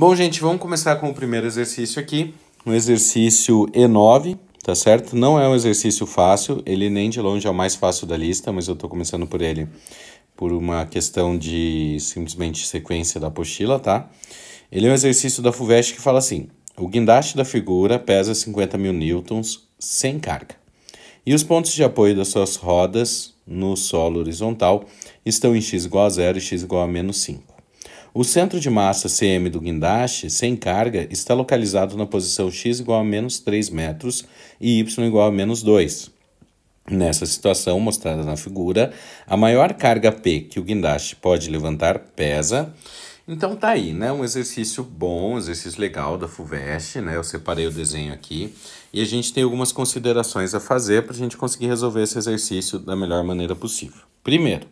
Bom, gente, vamos começar com o primeiro exercício aqui. Um exercício E9, tá certo? Não é um exercício fácil, ele nem de longe é o mais fácil da lista, mas eu tô começando por ele por uma questão de simplesmente sequência da apostila, tá? Ele é um exercício da FUVEST que fala assim: o guindaste da figura pesa 50.000 newtons sem carga. E os pontos de apoio das suas rodas no solo horizontal estão em x igual a 0 e x igual a menos 5. O centro de massa cm do guindaste, sem carga, está localizado na posição x igual a menos 3 metros e y igual a menos 2. Nessa situação mostrada na figura, a maior carga P que o guindaste pode levantar pesa. Então tá aí, né? Um exercício bom, um exercício legal da FUVEST, né? Eu separei o desenho aqui e a gente tem algumas considerações a fazer para a gente conseguir resolver esse exercício da melhor maneira possível. Primeiro,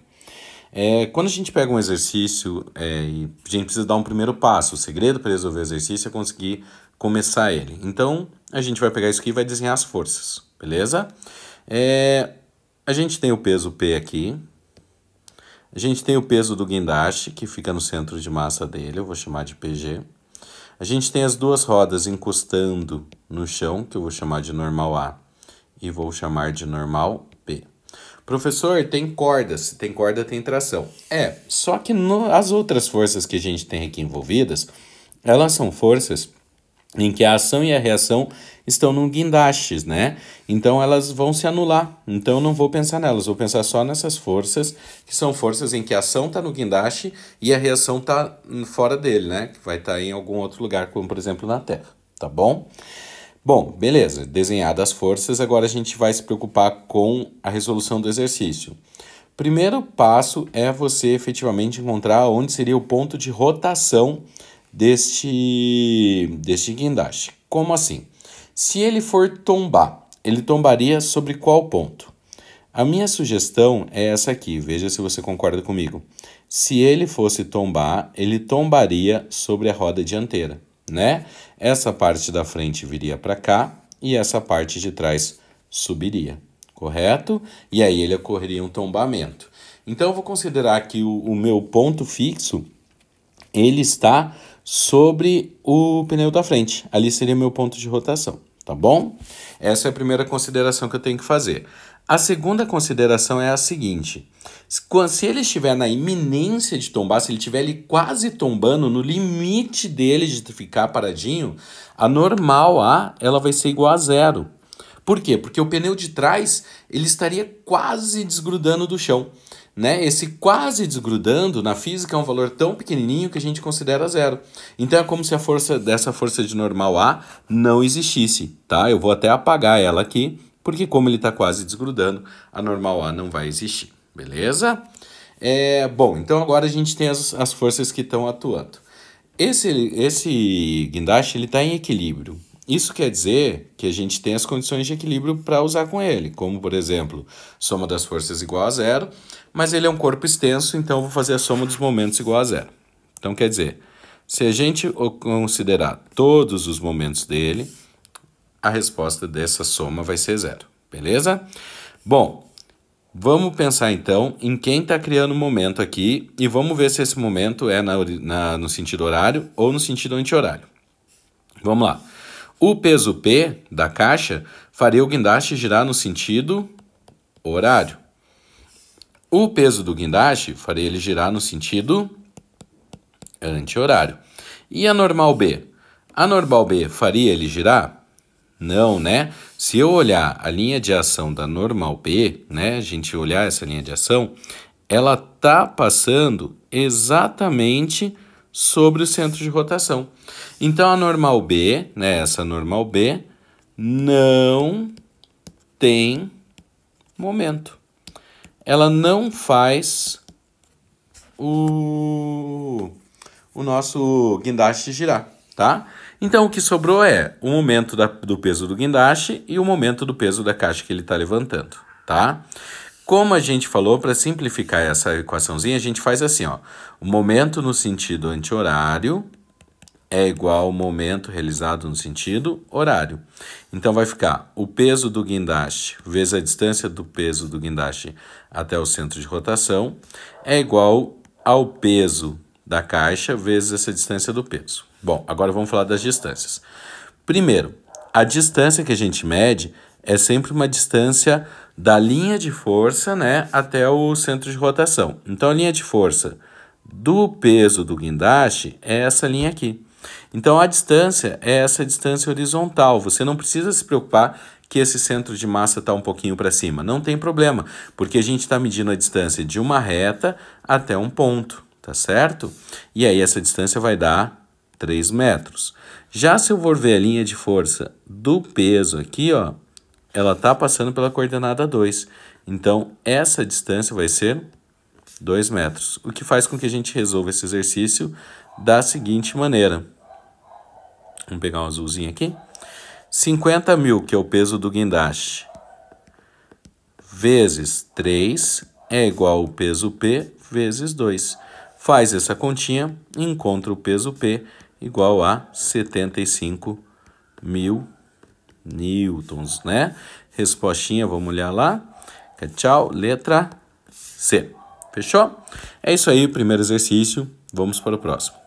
quando a gente pega um exercício, e a gente precisa dar um primeiro passo. O segredo para resolver o exercício é conseguir começar ele. Então, a gente vai pegar isso aqui e vai desenhar as forças, beleza? A gente tem o peso P aqui. A gente tem o peso do guindaste, que fica no centro de massa dele, eu vou chamar de PG. A gente tem as duas rodas encostando no chão, que eu vou chamar de normal A, e vou chamar de normal B. Professor, tem corda. Se tem corda, tem tração. Só que as outras forças que a gente tem aqui envolvidas, elas são forças em que a ação e a reação estão no guindaste, né? Então elas vão se anular. Então eu não vou pensar nelas, vou pensar só nessas forças, que são forças em que a ação está no guindaste e a reação está fora dele, né? Que vai estar em algum outro lugar, como por exemplo na Terra, tá bom? Bom, beleza, desenhadas as forças, agora a gente vai se preocupar com a resolução do exercício. Primeiro passo é você efetivamente encontrar onde seria o ponto de rotação deste guindaste. Como assim? Se ele for tombar, ele tombaria sobre qual ponto? A minha sugestão é essa aqui, veja se você concorda comigo. Se ele fosse tombar, ele tombaria sobre a roda dianteira, né? Essa parte da frente viria para cá e essa parte de trás subiria, correto? E aí ele ocorreria um tombamento. Então eu vou considerar que o meu ponto fixo, ele está sobre o pneu da frente. Ali seria meu ponto de rotação, tá bom? Essa é a primeira consideração que eu tenho que fazer. A segunda consideração é a seguinte: se ele estiver na iminência de tombar, se ele estiver ali quase tombando, no limite dele de ficar paradinho, a normal A ela vai ser igual a 0. Por quê? Porque o pneu de trás ele estaria quase desgrudando do chão, né? Esse quase desgrudando na física é um valor tão pequenininho que a gente considera 0. Então é como se a força dessa força de normal A não existisse, tá? Eu vou até apagar ela aqui, porque como ele está quase desgrudando, a normal A não vai existir, beleza? Bom, então agora a gente tem as forças que estão atuando. Esse guindaste está em equilíbrio. Isso quer dizer que a gente tem as condições de equilíbrio para usar com ele, como, por exemplo, soma das forças igual a 0, mas ele é um corpo extenso, então eu vou fazer a soma dos momentos igual a 0. Então, quer dizer, se a gente considerar todos os momentos dele, a resposta dessa soma vai ser 0, beleza? Bom, vamos pensar então em quem está criando o momento aqui e vamos ver se esse momento é no sentido horário ou no sentido anti-horário. Vamos lá. O peso P da caixa faria o guindaste girar no sentido horário. O peso do guindaste faria ele girar no sentido anti-horário. E a normal B? A normal B faria ele girar? Não, né? Se eu olhar a linha de ação da normal B, né? A gente olhar essa linha de ação, ela tá passando exatamente sobre o centro de rotação. Então a normal B, né? Essa normal B não tem momento. Ela não faz o nosso guindaste girar, tá? Então, o que sobrou é o momento do peso do guindaste e o momento do peso da caixa que ele está levantando, tá? Como a gente falou, para simplificar essa equaçãozinha, a gente faz assim, ó. O momento no sentido anti-horário é igual ao momento realizado no sentido horário. Então, vai ficar o peso do guindaste vezes a distância do peso do guindaste até o centro de rotação é igual ao peso da caixa vezes essa distância do peso. Bom, agora vamos falar das distâncias. Primeiro, a distância que a gente mede é sempre uma distância da linha de força, né, até o centro de rotação. Então, a linha de força do peso do guindaste é essa linha aqui. Então, a distância é essa distância horizontal. Você não precisa se preocupar que esse centro de massa está um pouquinho para cima. Não tem problema, porque a gente está medindo a distância de uma reta até um ponto, tá certo? E aí, essa distância vai dar 3 metros. Já se eu for ver a linha de força do peso aqui, ó, ela está passando pela coordenada 2. Então, essa distância vai ser 2 metros. O que faz com que a gente resolva esse exercício da seguinte maneira. Vamos pegar um azulzinho aqui. 50 mil, que é o peso do guindaste, vezes 3 é igual ao peso P vezes 2. Faz essa continha e encontra o peso P igual a 75 mil newtons, né? Respostinha, vamos olhar lá. Tchau, letra C. Fechou? É isso aí, primeiro exercício. Vamos para o próximo.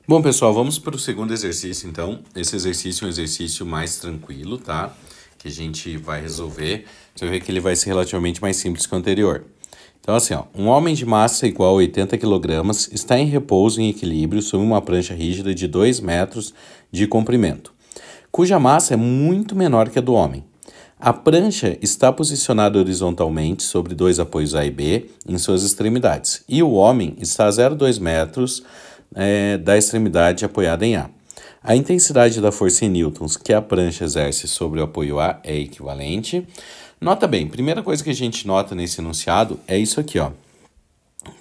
Bom, pessoal, vamos para o segundo exercício, então. Esse exercício é um exercício mais tranquilo, tá? Que a gente vai resolver. Você vai ver que ele vai ser relativamente mais simples que o anterior. Então, assim, ó, um homem de massa igual a 80 kg está em repouso em equilíbrio sobre uma prancha rígida de 2 metros de comprimento, cuja massa é muito menor que a do homem. A prancha está posicionada horizontalmente sobre 2 apoios A e B em suas extremidades, e o homem está a 0,2 metros da extremidade apoiada em A. A intensidade da força em newtons que a prancha exerce sobre o apoio A é equivalente. Nota bem, primeira coisa que a gente nota nesse enunciado é isso aqui, ó,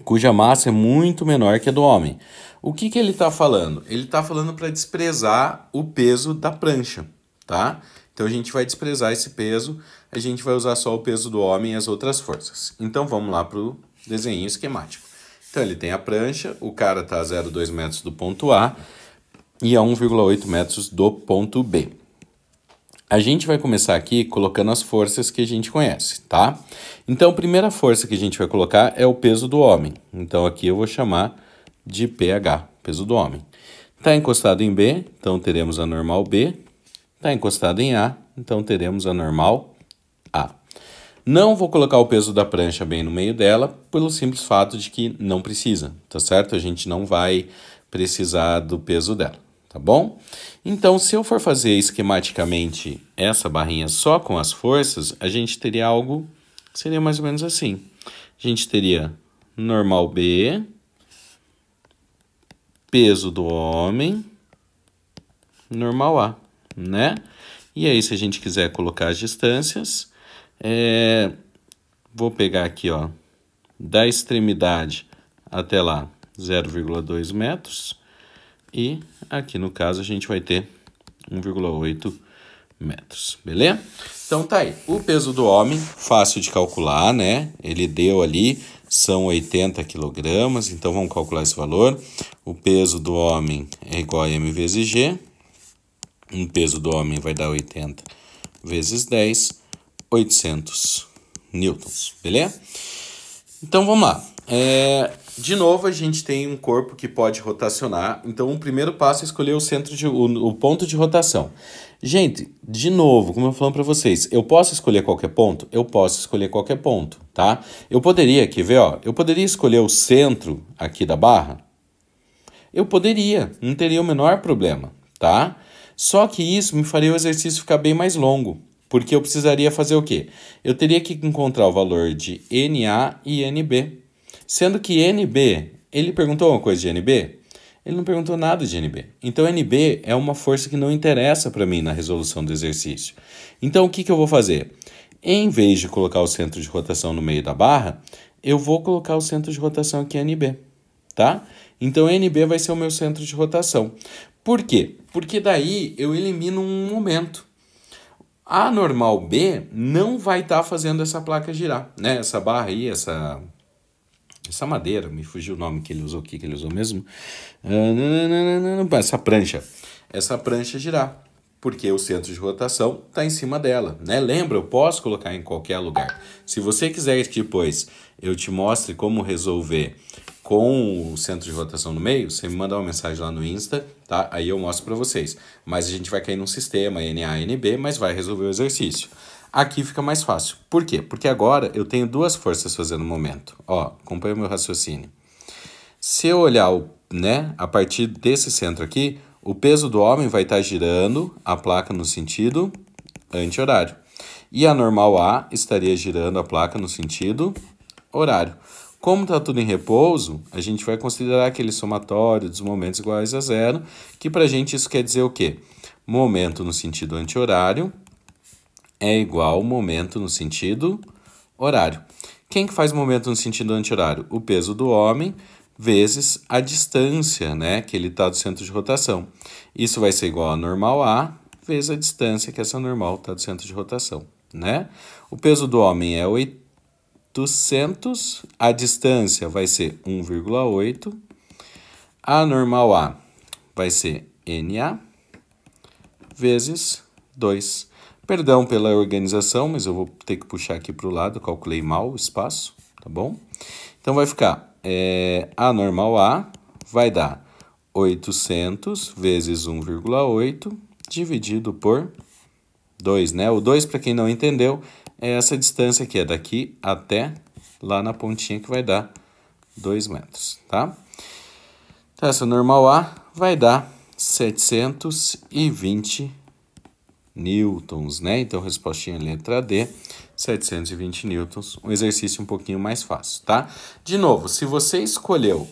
cuja massa é muito menor que a do homem. O que ele está falando? Ele está falando para desprezar o peso da prancha, tá? Então, a gente vai desprezar esse peso, a gente vai usar só o peso do homem e as outras forças. Então, vamos lá para o desenho esquemático. Então, ele tem a prancha, o cara está a 0,2 metros do ponto A e a 1,8 metros do ponto B. A gente vai começar aqui colocando as forças que a gente conhece, tá? Então, a primeira força que a gente vai colocar é o peso do homem. Então, aqui eu vou chamar de PH, peso do homem. Está encostado em B, então teremos a normal B. Está encostado em A, então teremos a normal A. Não vou colocar o peso da prancha bem no meio dela, pelo simples fato de que não precisa, tá certo? A gente não vai precisar do peso dela, tá bom? Então, se eu for fazer esquematicamente essa barrinha só com as forças, a gente teria algo que seria mais ou menos assim. A gente teria normal B, peso do homem, normal A, né? E aí, se a gente quiser colocar as distâncias, vou pegar aqui, ó, da extremidade até lá, 0,2 metros. E aqui, no caso, a gente vai ter 1,8 metros, beleza? Então, tá aí. O peso do homem, fácil de calcular, né? Ele deu ali, são 80 quilogramas, então vamos calcular esse valor. O peso do homem é igual a M vezes G. O peso do homem vai dar 80 vezes 10, 800 newtons, beleza? Então, vamos lá. De novo, a gente tem um corpo que pode rotacionar. Então, o primeiro passo é escolher o ponto de rotação. Gente, de novo, como eu falando para vocês, eu posso escolher qualquer ponto? Eu posso escolher qualquer ponto, tá? Eu poderia, aqui ver, ó, eu poderia escolher o centro aqui da barra? Eu poderia, não teria o menor problema, tá? Só que isso me faria o exercício ficar bem mais longo, porque eu precisaria fazer o quê? Eu teria que encontrar o valor de NA e NB. Sendo que NB, ele perguntou uma coisa de NB? Ele não perguntou nada de NB. Então, NB é uma força que não interessa para mim na resolução do exercício. Então, o que eu vou fazer? Em vez de colocar o centro de rotação no meio da barra, eu vou colocar o centro de rotação aqui NB, tá? Então, NB vai ser o meu centro de rotação. Por quê? Porque daí eu elimino um momento. A normal B não vai estar fazendo essa placa girar, né? Essa barra aí, essa madeira, me fugiu o nome que ele usou aqui, que ele usou mesmo. Essa prancha girar, porque o centro de rotação está em cima dela, né? Lembra, eu posso colocar em qualquer lugar. Se você quiser que depois eu te mostre como resolver com o centro de rotação no meio, você me manda uma mensagem lá no Insta, tá? Aí eu mostro para vocês. Mas a gente vai cair num sistema NA, NB, mas vai resolver o exercício. Aqui fica mais fácil. Por quê? Porque agora eu tenho duas forças fazendo momento. Ó, acompanha o meu raciocínio. Se eu olhar, né, a partir desse centro aqui, o peso do homem vai estar girando a placa no sentido anti-horário. E a normal A estaria girando a placa no sentido horário. Como está tudo em repouso, a gente vai considerar aquele somatório dos momentos iguais a zero, que para a gente isso quer dizer o quê? Momento no sentido anti-horário é igual momento no sentido horário. Quem que faz momento no sentido anti-horário? O peso do homem vezes a distância, né, que ele está do centro de rotação. Isso vai ser igual a normal A vezes a distância que essa normal está do centro de rotação, né? O peso do homem é 800, a distância vai ser 1,8, a normal A vai ser NA vezes 2. Perdão pela organização, mas eu vou ter que puxar aqui para o lado, calculei mal o espaço, tá bom? Então vai ficar, a normal A vai dar 800 vezes 1,8 dividido por 2, né? O 2, para quem não entendeu, é essa distância que é daqui até lá na pontinha que vai dar 2 metros, tá? Então, essa normal A vai dar 720 newtons, né? Então, respostinha letra D, 720 newtons, um exercício um pouquinho mais fácil, tá? De novo, se você escolheu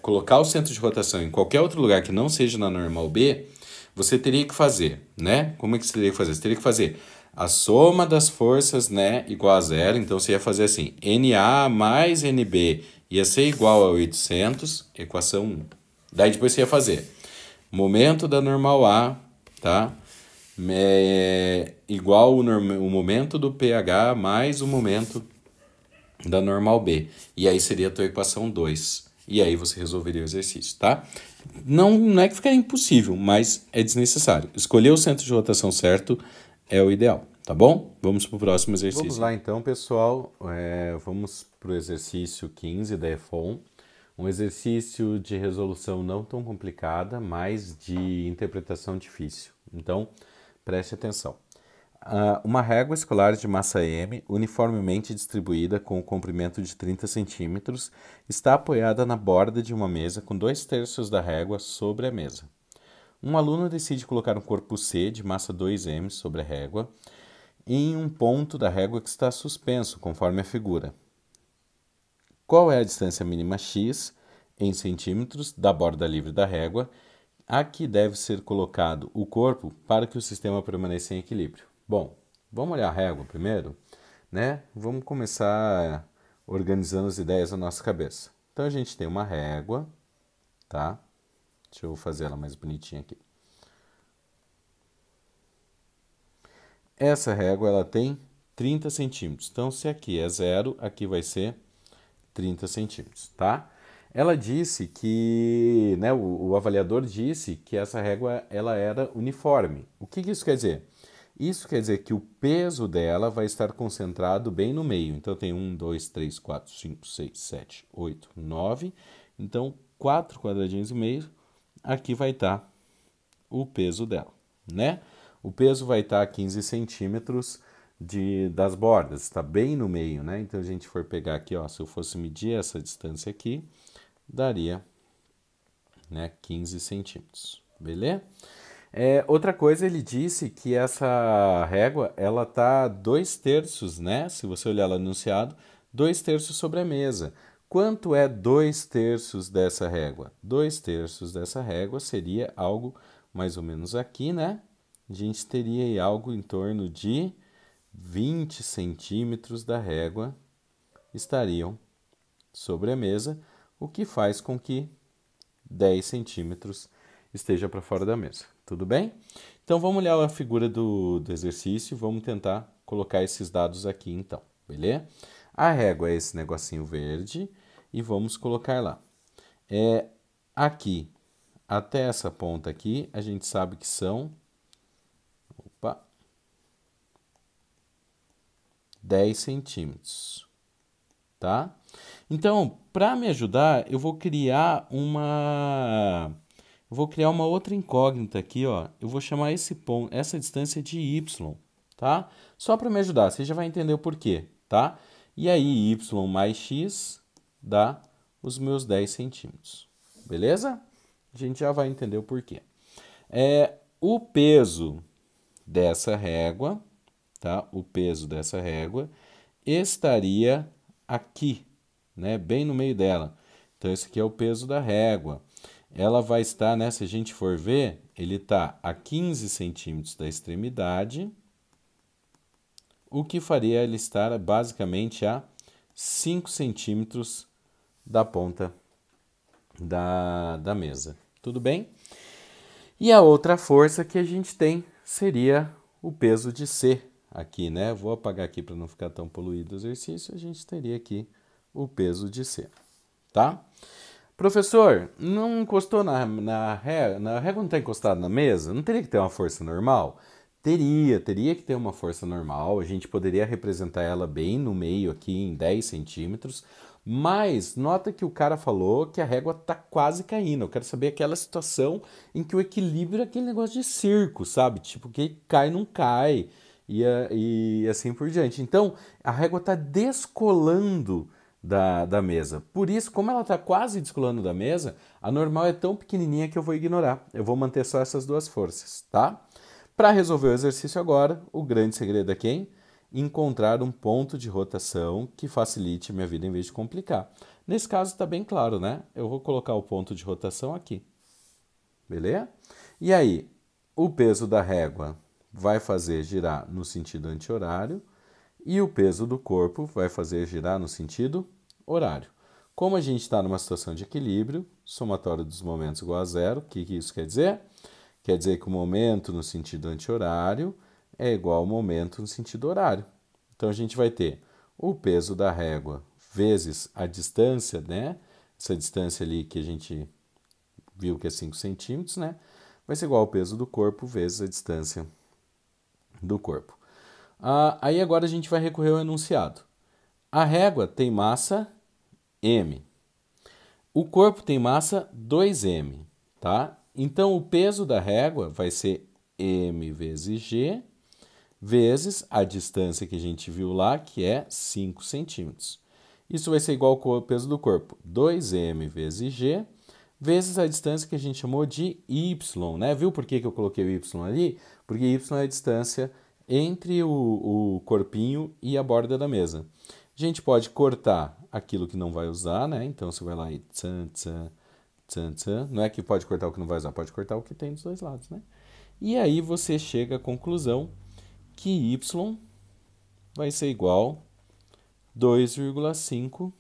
colocar o centro de rotação em qualquer outro lugar que não seja na normal B, você teria que fazer, né? Como é que você teria que fazer? Você teria que fazer a soma das forças, né, igual a zero. Então, você ia fazer assim, NA mais NB ia ser igual a 800, equação 1. Daí, depois você ia fazer momento da normal A, tá? Igual o momento do pH mais o momento da normal B. E aí seria a tua equação 2. E aí você resolveria o exercício, tá? Não é que fica impossível, mas é desnecessário. Escolher o centro de rotação certo é o ideal, tá bom? Vamos para o próximo exercício. Vamos lá então, pessoal. Vamos para o exercício 15 da EFON. Um exercício de resolução não tão complicada, mas de interpretação difícil. Então, preste atenção. Uma régua escolar de massa M, uniformemente distribuída com o comprimento de 30 cm, está apoiada na borda de uma mesa com 2/3 da régua sobre a mesa. Um aluno decide colocar um corpo C de massa 2M sobre a régua em um ponto da régua que está suspenso, conforme a figura. Qual é a distância mínima x em centímetros da borda livre da régua a que deve ser colocado o corpo para que o sistema permaneça em equilíbrio? Bom, vamos olhar a régua primeiro, né? Vamos começar organizando as ideias na nossa cabeça. Então, a gente tem uma régua, tá? Deixa eu fazer ela mais bonitinha aqui. Essa régua, ela tem 30 centímetros. Então, se aqui é 0, aqui vai ser 30 centímetros, tá? Ela disse que, né, o avaliador disse que essa régua ela era uniforme. O que isso quer dizer? Isso quer dizer que o peso dela vai estar concentrado bem no meio. Então, tem 1, 2, 3, 4, 5, 6, 7, 8, 9. Então, 4 quadradinhos e meio, aqui vai estar o peso dela, né? O peso vai estar 15 centímetros das bordas, está bem no meio, né? Então, a gente for pegar aqui, ó, se eu fosse medir essa distância aqui, daria, né, 15 centímetros, beleza? Outra coisa, ele disse que essa régua, ela tá 2/3, né? Se você olhar lá no enunciado, 2/3 sobre a mesa. Quanto é 2/3 dessa régua? 2/3 dessa régua seria algo mais ou menos aqui, né? A gente teria aí algo em torno de 20 centímetros da régua estariam sobre a mesa, o que faz com que 10 centímetros esteja para fora da mesa. Tudo bem? Então, vamos olhar a figura do exercício e vamos tentar colocar esses dados aqui, então. Beleza? A régua é esse negocinho verde e vamos colocar lá. Aqui, até essa ponta aqui, a gente sabe que são 10 centímetros. tá? Então, para me ajudar, eu vou criar uma outra incógnita aqui, ó. Eu vou chamar esse ponto, essa distância de y, tá? Só para me ajudar, você já vai entender o porquê, tá? E aí, y mais x dá os meus 10 centímetros, beleza? A gente já vai entender o porquê. O peso dessa régua, tá? O peso dessa régua estaria aqui, né? Bem no meio dela. Então, esse aqui é o peso da régua. Ela vai estar, né? Se a gente for ver, ele está a 15 centímetros da extremidade, o que faria ele estar basicamente a 5 centímetros da ponta da mesa. Tudo bem? E a outra força que a gente tem seria o peso de C aqui, né? Vou apagar aqui para não ficar tão poluído o exercício. A gente teria aqui o peso de C, tá? Professor, não encostou na régua, na régua não está encostada na mesa? Não teria que ter uma força normal? Teria que ter uma força normal, a gente poderia representar ela bem no meio aqui em 10 centímetros, mas nota que o cara falou que a régua está quase caindo. Eu quero saber aquela situação em que o equilíbrio é aquele negócio de circo, sabe? Tipo, que cai, não cai, e assim por diante. Então, a régua está descolando da mesa. Por isso, como ela está quase descolando da mesa, a normal é tão pequenininha que eu vou ignorar. Eu vou manter só essas duas forças, tá? Para resolver o exercício agora, o grande segredo é quem? Encontrar um ponto de rotação que facilite minha vida em vez de complicar. Nesse caso está bem claro, né? Eu vou colocar o ponto de rotação aqui. Beleza? E aí, o peso da régua vai fazer girar no sentido anti-horário e o peso do corpo vai fazer girar no sentido horário. Como a gente está numa situação de equilíbrio, somatório dos momentos igual a zero, o que isso quer dizer? Quer dizer que o momento no sentido anti-horário é igual ao momento no sentido horário. Então a gente vai ter o peso da régua vezes a distância, né? Essa distância ali que a gente viu que é 5 centímetros, né? Vai ser igual ao peso do corpo vezes a distância do corpo. Aí agora a gente vai recorrer ao enunciado. A régua tem massa m. O corpo tem massa 2m, tá? Então o peso da régua vai ser m vezes g vezes a distância que a gente viu lá, que é 5 centímetros. Isso vai ser igual ao peso do corpo, 2m vezes g, vezes a distância que a gente chamou de y, né? Viu por que eu coloquei o y ali? Porque y é a distância entre o corpinho e a borda da mesa. A gente pode cortar aquilo que não vai usar, né? Então você vai lá e tsan, tsan, tsan, tsan. Não é que pode cortar o que não vai usar, pode cortar o que tem dos dois lados, né? E aí você chega à conclusão que y vai ser igual a 2,5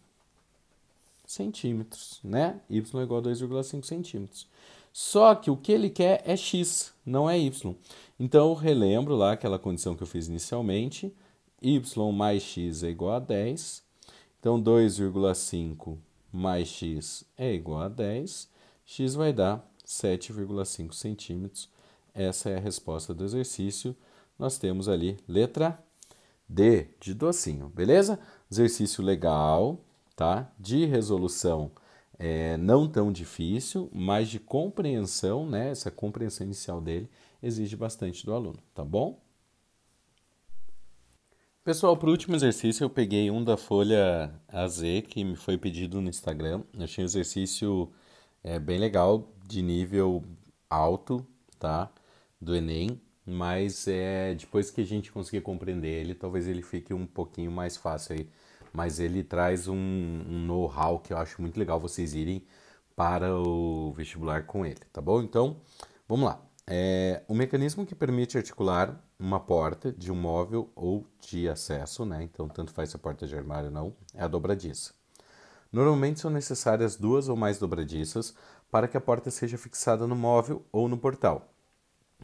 centímetros, né? Y é igual a 2,5 centímetros. Só que o que ele quer é x, não é y. Então eu relembro lá aquela condição que eu fiz inicialmente, y mais x é igual a 10. Então 2,5 mais x é igual a 10. X vai dar 7,5 centímetros. Essa é a resposta do exercício. Nós temos ali letra D, de docinho, beleza? Exercício legal, tá? De resolução não tão difícil, mas de compreensão, né? Essa compreensão inicial dele exige bastante do aluno, tá bom? Pessoal, para o último exercício eu peguei um da folha AZ que me foi pedido no Instagram. Eu achei um exercício bem legal, de nível alto, tá? Do Enem, mas depois que a gente conseguir compreender ele, talvez ele fique um pouquinho mais fácil aí. Mas ele traz um know-how que eu acho muito legal vocês irem para o vestibular com ele, tá bom? Então, vamos lá. O mecanismo que permite articular uma porta de um móvel ou de acesso, né? Então, tanto faz se a porta de armário ou não, é a dobradiça. Normalmente são necessárias duas ou mais dobradiças para que a porta seja fixada no móvel ou no portal,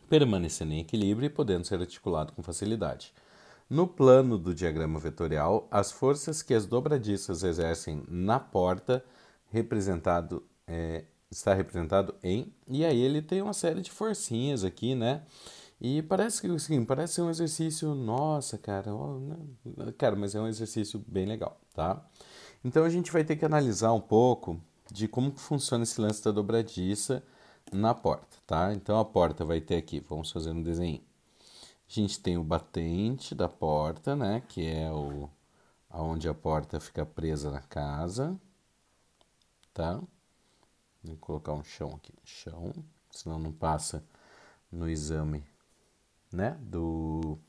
permanecendo em equilíbrio e podendo ser articulado com facilidade. No plano do diagrama vetorial, as forças que as dobradiças exercem na porta está representado em... E aí ele tem uma série de forcinhas aqui, né? E parece que assim, parece ser um exercício... Nossa, cara, cara, mas é um exercício bem legal, tá? Então a gente vai ter que analisar um pouco de como que funciona esse lance da dobradiça na porta, tá? Então a porta vai ter aqui, vamos fazer um desenho. A gente tem o batente da porta, né, que é aonde a porta fica presa na casa, tá? Vou colocar um chão aqui, chão, senão não passa no exame, né, do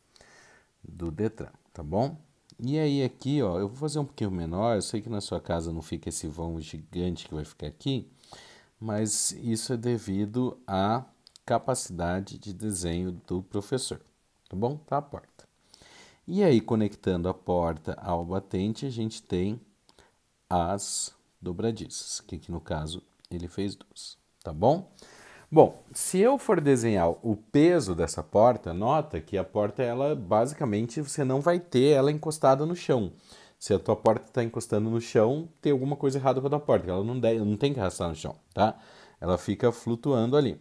Detran, tá bom? E aí aqui, ó, eu vou fazer um pouquinho menor, eu sei que na sua casa não fica esse vão gigante que vai ficar aqui, mas isso é devido à capacidade de desenho do professor, tá bom? Tá a porta. E aí, conectando a porta ao batente, a gente tem as dobradiças, que aqui no caso ele fez duas, tá bom? Bom, se eu for desenhar o peso dessa porta, nota que a porta, ela basicamente você não vai ter ela encostada no chão. Se a tua porta está encostando no chão, tem alguma coisa errada com a tua porta, ela não tem que arrastar no chão, tá? Ela fica flutuando ali.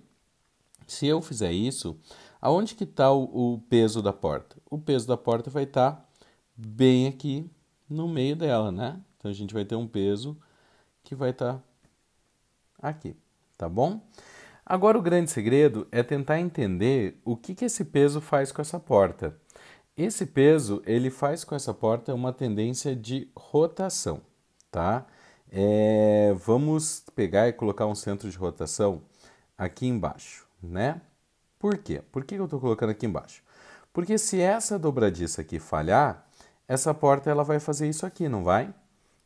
Se eu fizer isso, aonde que está o peso da porta? O peso da porta vai estar bem aqui no meio dela, né? Então a gente vai ter um peso que vai estar aqui, tá bom? Agora o grande segredo é tentar entender o que esse peso faz com essa porta. Esse peso, ele faz com essa porta uma tendência de rotação, tá? Vamos pegar e colocar um centro de rotação aqui embaixo, né? Por quê? Por que eu estou colocando aqui embaixo? Porque se essa dobradiça aqui falhar, essa porta ela vai fazer isso aqui, não vai?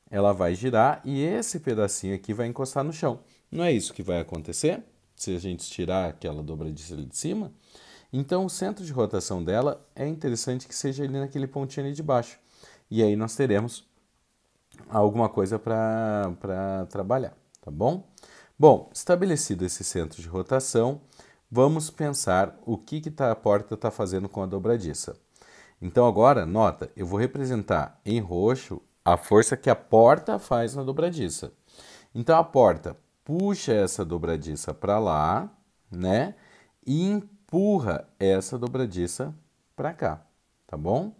Ela vai girar e esse pedacinho aqui vai encostar no chão. Não é isso que vai acontecer? Se a gente tirar aquela dobradiça ali de cima? Então o centro de rotação dela é interessante que seja ali naquele pontinho ali de baixo. E aí nós teremos alguma coisa para trabalhar, tá bom? Bom, estabelecido esse centro de rotação, vamos pensar o que a porta está fazendo com a dobradiça. Então agora, nota, eu vou representar em roxo a força que a porta faz na dobradiça. Então a porta puxa essa dobradiça para lá, né? E empurra essa dobradiça para cá, tá bom?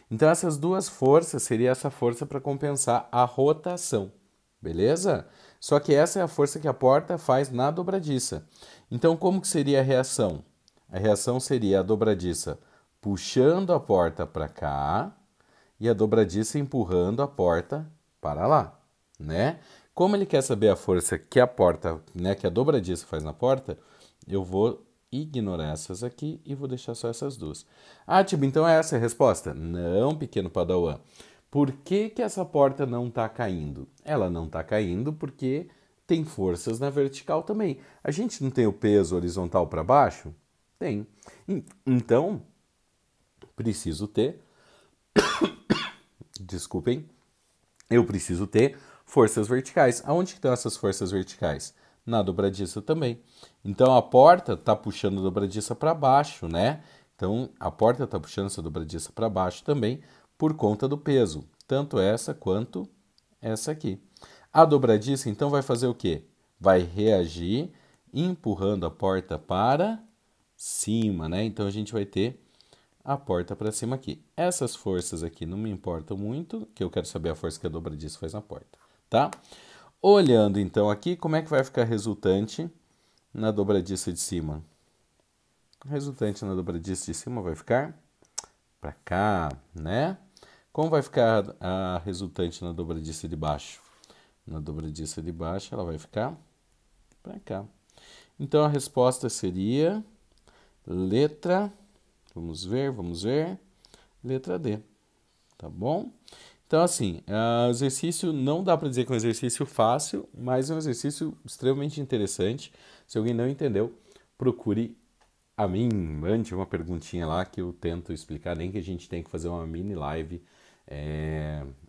Então essas duas forças seria essa força para compensar a rotação, beleza? Só que essa é a força que a porta faz na dobradiça. Então como que seria a reação? A reação seria a dobradiça puxando a porta para cá e a dobradiça empurrando a porta para lá, né? Como ele quer saber a força que a porta, né, que a dobradiça faz na porta, eu vou ignorar essas aqui e vou deixar só essas duas. Ah, tipo, então é essa a resposta? Não, pequeno padawan. Por que essa porta não está caindo? Ela não está caindo porque tem forças na vertical também. A gente não tem o peso horizontal para baixo? Tem. Então, preciso ter, desculpem, eu preciso ter forças verticais. Aonde estão essas forças verticais? Na dobradiça também. Então a porta está puxando a dobradiça para baixo, né? Então a porta está puxando essa dobradiça para baixo também por conta do peso, tanto essa quanto essa aqui. A dobradiça então vai fazer o quê? Vai reagir empurrando a porta para cima, né? Então a gente vai ter a porta para cima aqui. Essas forças aqui não me importam muito, que eu quero saber a força que a dobradiça faz na porta, tá? Olhando então aqui, como é que vai ficar resultante na dobradiça de cima? O resultante na dobradiça de cima vai ficar para cá, né? Como vai ficar a resultante na dobradiça de baixo? Na dobradiça de baixo ela vai ficar para cá. Então a resposta seria letra, vamos ver, letra D, tá bom? Então, assim, o exercício não dá para dizer que é um exercício fácil, mas é um exercício extremamente interessante. Se alguém não entendeu, procure a mim, mande uma perguntinha lá que eu tento explicar, nem que a gente tenha que fazer uma mini live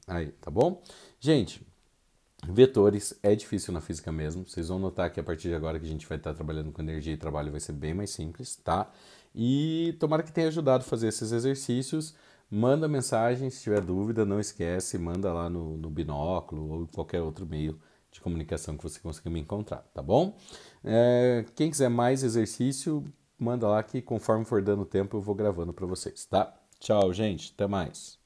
aí, tá bom? Gente, vetores é difícil na física mesmo. Vocês vão notar que a partir de agora que a gente vai estar trabalhando com energia e trabalho vai ser bem mais simples, tá? E tomara que tenha ajudado a fazer esses exercícios. Manda mensagem se tiver dúvida, não esquece, manda lá no binóculo ou qualquer outro meio de comunicação que você consiga me encontrar, tá bom? Quem quiser mais exercício, manda lá que conforme for dando tempo eu vou gravando para vocês, tá? Tchau, gente, até mais.